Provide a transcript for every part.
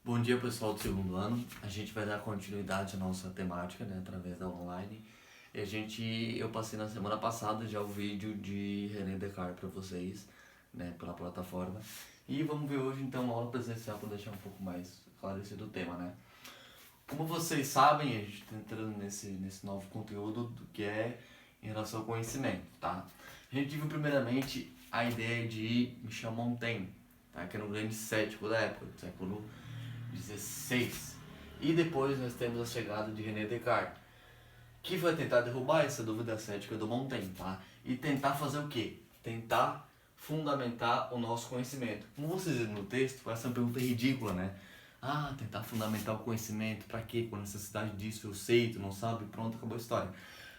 Bom dia, pessoal do segundo ano. A gente vai dar continuidade à nossa temática, né, através da online. Eu passei na semana passada já o vídeo de René Descartes para vocês, né, pela plataforma. E vamos ver hoje então a aula presencial para deixar um pouco mais esclarecido o tema, né? Como vocês sabem, a gente está entrando nesse novo conteúdo que é em relação ao conhecimento, tá? A gente viu primeiramente a ideia de Michel Montaigne, tá? Que era um grande cético da época, do século 16. E depois nós temos a chegada de René Descartes, que vai tentar derrubar essa dúvida cética do Montaigne, tá? E tentar fazer o quê? Tentar fundamentar o nosso conhecimento. Como vocês viram no texto, essa é uma pergunta ridícula, né? Ah, tentar fundamentar o conhecimento, pra quê? Com a necessidade disso, eu sei, tu não sabe, pronto, acabou a história.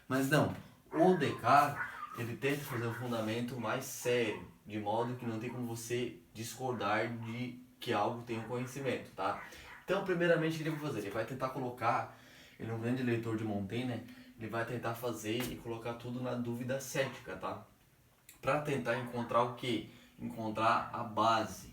Mas não, o Descartes, ele tenta fazer um fundamento mais sério, de modo que não tem como você discordar de que algo tem um conhecimento, tá? Então, primeiramente, o que ele vai fazer? Ele vai tentar colocar, ele é um grande leitor de Montaigne, né? Ele vai tentar fazer e colocar tudo na dúvida cética, tá? Para tentar encontrar o quê? Encontrar a base.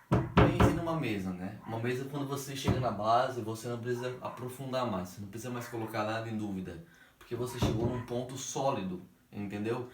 Pense numa mesa, né? Uma mesa, quando você chega na base, você não precisa aprofundar mais, você não precisa mais colocar nada em dúvida, porque você chegou num ponto sólido, entendeu?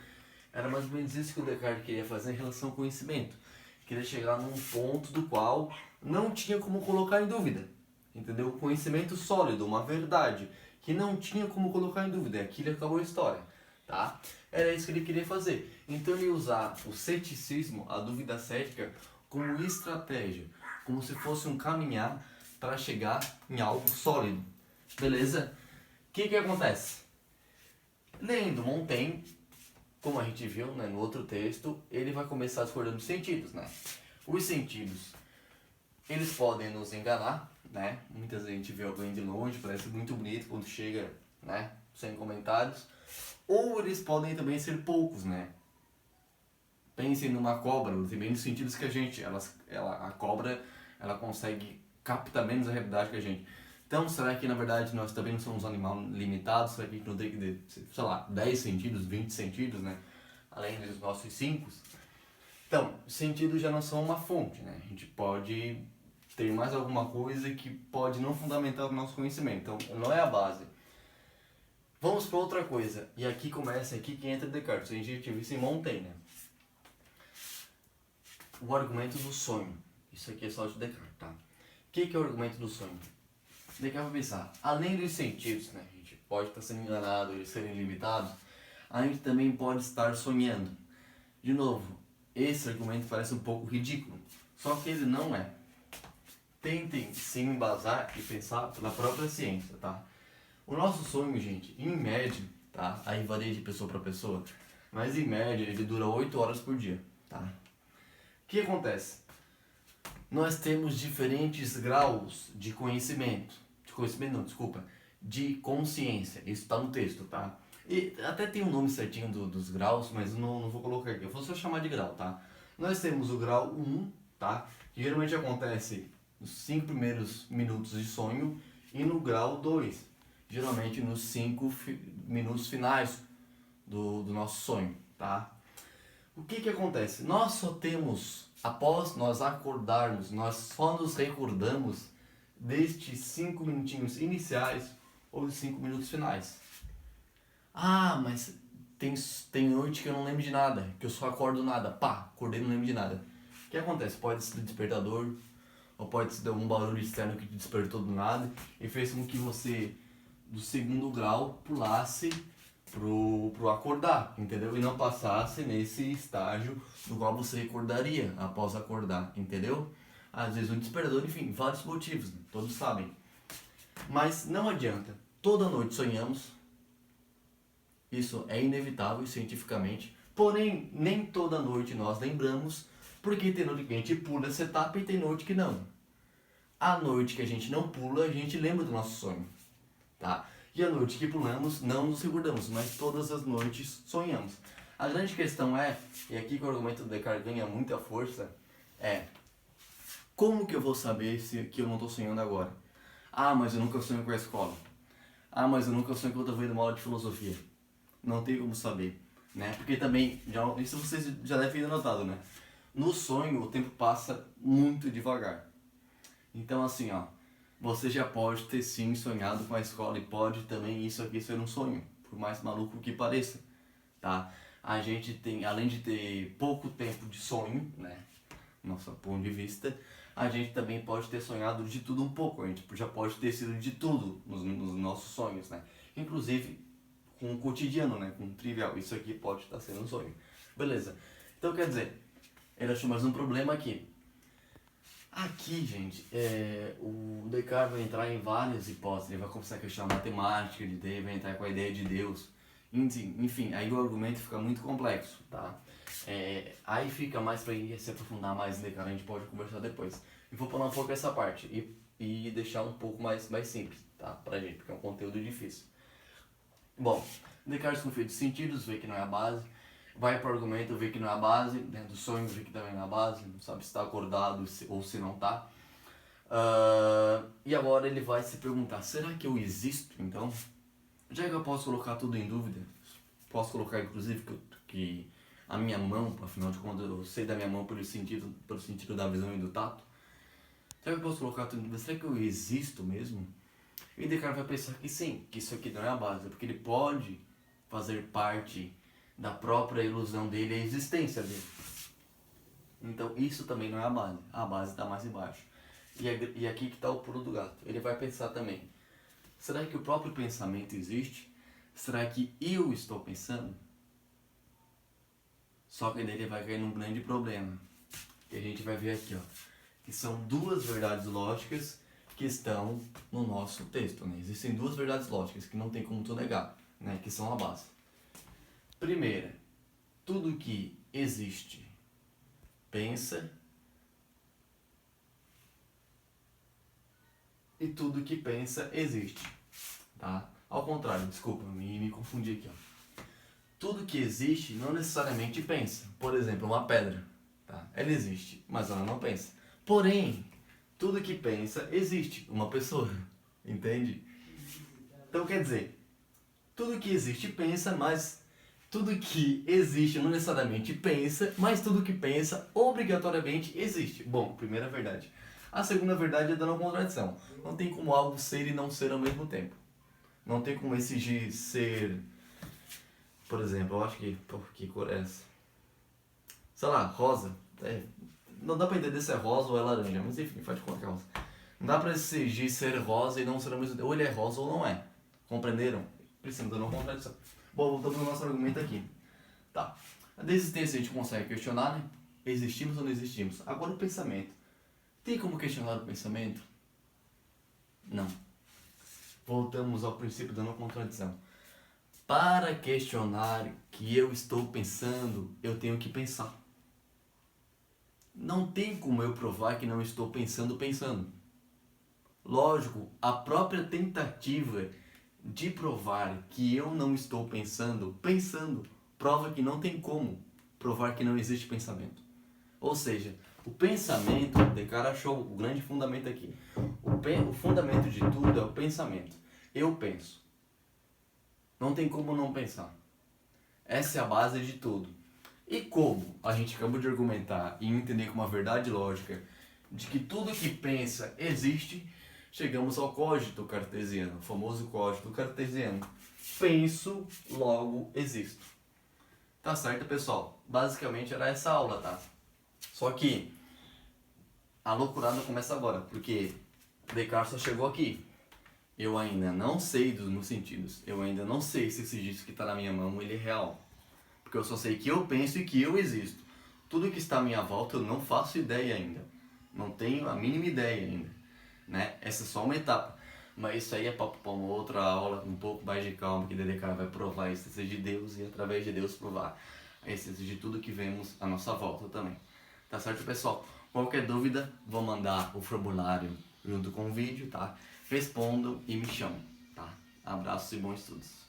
Era mais ou menos isso que o Descartes queria fazer em relação ao conhecimento. Queria chegar num ponto do qual não tinha como colocar em dúvida, entendeu? Conhecimento sólido, uma verdade, que não tinha como colocar em dúvida, aquilo acabou a história, tá? Era isso que ele queria fazer. Então ele ia usar o ceticismo, a dúvida cética, como estratégia, como se fosse um caminhar para chegar em algo sólido, beleza? O que acontece? Lendo Montaigne, como a gente viu, né, no outro texto, ele vai começar discordando dos sentidos, né? Os sentidos, eles podem nos enganar, né? Muitas vezes a gente vê alguém de longe, parece muito bonito quando chega, né, sem comentários. Ou eles podem também ser poucos, né? Pensem numa cobra, ela tem menos sentidos que a gente. A cobra, ela consegue captar menos a realidade que a gente. Então, será que na verdade nós também somos um animal limitado? Será que a gente não tem que ter, sei lá, 10 sentidos, 20 sentidos, né? Além dos nossos 5? Então, sentidos já não são uma fonte, né? A gente pode ter mais alguma coisa que pode não fundamentar o nosso conhecimento. Então, não é a base. Vamos para outra coisa. E aqui começa, aqui que entra Descartes. A gente viu isso em Montaigne, né? O argumento do sonho. Isso aqui é só de Descartes, tá? O que é o argumento do sonho? Descartes vai pensar, além dos sentidos, né? A gente pode estar sendo enganado, eles serem limitados, a gente também pode estar sonhando. De novo, esse argumento parece um pouco ridículo, só que ele não é. Tentem se embasar e pensar pela própria ciência, tá? O nosso sonho, gente, em média, tá? Aí varia de pessoa para pessoa, mas em média ele dura 8 horas por dia, tá? O que acontece? Nós temos diferentes graus de conhecimento. De conhecimento não, desculpa. De consciência. Isso está no texto, tá? E até tem um nome certinho dos graus, mas eu não vou colocar aqui. Eu vou só chamar de grau, tá? Nós temos o grau 1, tá? Que geralmente acontece nos 5 primeiros minutos de sonho. E no grau 2, geralmente nos 5 minutos finais do nosso sonho, tá? O que acontece? Nós só temos, após nós acordarmos, nós só nos recordamos destes 5 minutinhos iniciais ou 5 minutos finais. Ah, mas tem noite que eu não lembro de nada, que eu só acordo nada. Pá, acordei e não lembro de nada. O que acontece? Pode ser do despertador, ou pode ser algum barulho externo que te despertou do nada e fez com que você, do segundo grau, pulasse pro acordar, entendeu? E não passasse nesse estágio no qual você recordaria após acordar, entendeu? Às vezes um despertador, enfim, vários motivos, né? Todos sabem. Mas não adianta, toda noite sonhamos, isso é inevitável cientificamente, porém nem toda noite nós lembramos, porque tem noite que a gente pula essa etapa e tem noite que não. A noite que a gente não pula, a gente lembra do nosso sonho, tá? E a noite que pulamos, não nos recordamos, mas todas as noites sonhamos. A grande questão é, e aqui que o argumento do Descartes ganha muita força, é como que eu vou saber que eu não estou sonhando agora? Ah, mas eu nunca sonho com a escola. Ah, mas eu nunca sonho que eu estou vendo uma aula de filosofia. Não tem como saber, né? Porque também, isso vocês já devem ter notado, né? No sonho o tempo passa muito devagar. Então assim, ó, você já pode ter sim sonhado com a escola e pode também isso aqui ser um sonho, por mais maluco que pareça, tá? A gente tem, além de ter pouco tempo de sonho, né, nosso ponto de vista, a gente também pode ter sonhado de tudo um pouco, a gente já pode ter sido de tudo nos nossos sonhos, né? Inclusive com o cotidiano, né, com o trivial, isso aqui pode estar sendo um sonho. Beleza, então quer dizer, ele achou mais um problema aqui. Aqui, gente, o Descartes vai entrar em várias hipóteses, ele vai começar a questionar a matemática, ele vai entrar com a ideia de Deus, enfim, aí o argumento fica muito complexo, tá? Aí fica mais pra gente se aprofundar mais em Descartes, a gente pode conversar depois. Eu vou pular um pouco essa parte e deixar um pouco mais simples, tá? Pra gente, porque é um conteúdo difícil. Bom, Descartes confia de sentidos, vê que não é a base. Vai para o argumento, vê que não é a base, né, do sonho, vê que também não é a base, não sabe se está acordado ou se não está. E agora ele vai se perguntar, será que eu existo então? Já que eu posso colocar tudo em dúvida, posso colocar inclusive que a minha mão, afinal de contas eu sei da minha mão pelo sentido da visão e do tato, será que eu posso colocar tudo em dúvida? Será que eu existo mesmo? E Descartes vai pensar que sim, que isso aqui não é a base, porque ele pode fazer parte da própria ilusão dele, a existência dele. Então isso também não é a base está mais embaixo. E aqui que está o pulo do gato. Ele vai pensar também, será que o próprio pensamento existe? Será que eu estou pensando? Só que daí ele vai cair num grande problema, que a gente vai ver aqui, ó, que são duas verdades lógicas que estão no nosso texto, né? Existem duas verdades lógicas que não tem como tu negar, né? Que são a base. Primeira, tudo que existe pensa e tudo que pensa existe, tá? Ao contrário, desculpa, me confundi aqui, ó. Tudo que existe não necessariamente pensa. Por exemplo, uma pedra, tá? Ela existe, mas ela não pensa. Porém, tudo que pensa existe, uma pessoa, entende? Então quer dizer, tudo que existe pensa, mas tudo que existe não necessariamente pensa, mas tudo que pensa obrigatoriamente existe. Bom, primeira verdade. A segunda verdade é da não contradição. Não tem como algo ser e não ser ao mesmo tempo. Não tem como exigir ser... Por exemplo, eu acho que... que cor é essa? Sei lá, rosa. Não dá pra entender se é rosa ou é laranja, mas enfim, faz de conta que é rosa. Não dá pra exigir ser rosa e não ser ao mesmo tempo. Ou ele é rosa ou não é. Compreenderam? Precisa da não contradição. Bom, voltando ao nosso argumento aqui. Tá. A desistência a gente consegue questionar, né? Existimos ou não existimos? Agora o pensamento. Tem como questionar o pensamento? Não. Voltamos ao princípio da não contradição. Para questionar que eu estou pensando, eu tenho que pensar. Não tem como eu provar que não estou pensando. Lógico, a própria tentativa de provar que eu não estou pensando, prova que não tem como provar que não existe pensamento. Ou seja, o pensamento, Descartes achou o grande fundamento aqui. O fundamento de tudo é o pensamento. Eu penso. Não tem como não pensar. Essa é a base de tudo. E como a gente acabou de argumentar e entender com uma verdade lógica de que tudo que pensa existe, chegamos ao cogito cartesiano, o famoso cogito cartesiano. Penso, logo existo. Tá certo, pessoal? Basicamente era essa aula, tá? Só que a loucurada começa agora, porque Descartes só chegou aqui. Eu ainda não sei dos meus sentidos. Eu ainda não sei se esse disco que está na minha mão ele é real. Porque eu só sei que eu penso e que eu existo. Tudo que está à minha volta eu não faço ideia ainda. Não tenho a mínima ideia ainda. Né? Essa é só uma etapa. Mas isso aí é papo para uma outra aula, um pouco mais de calma, que Descartes vai provar a existência de Deus e através de Deus provar a existência de tudo que vemos à nossa volta também. Tá certo, pessoal? Qualquer dúvida, vou mandar o formulário junto com o vídeo, tá? Respondam e me chamam, tá? Abraços e bons estudos.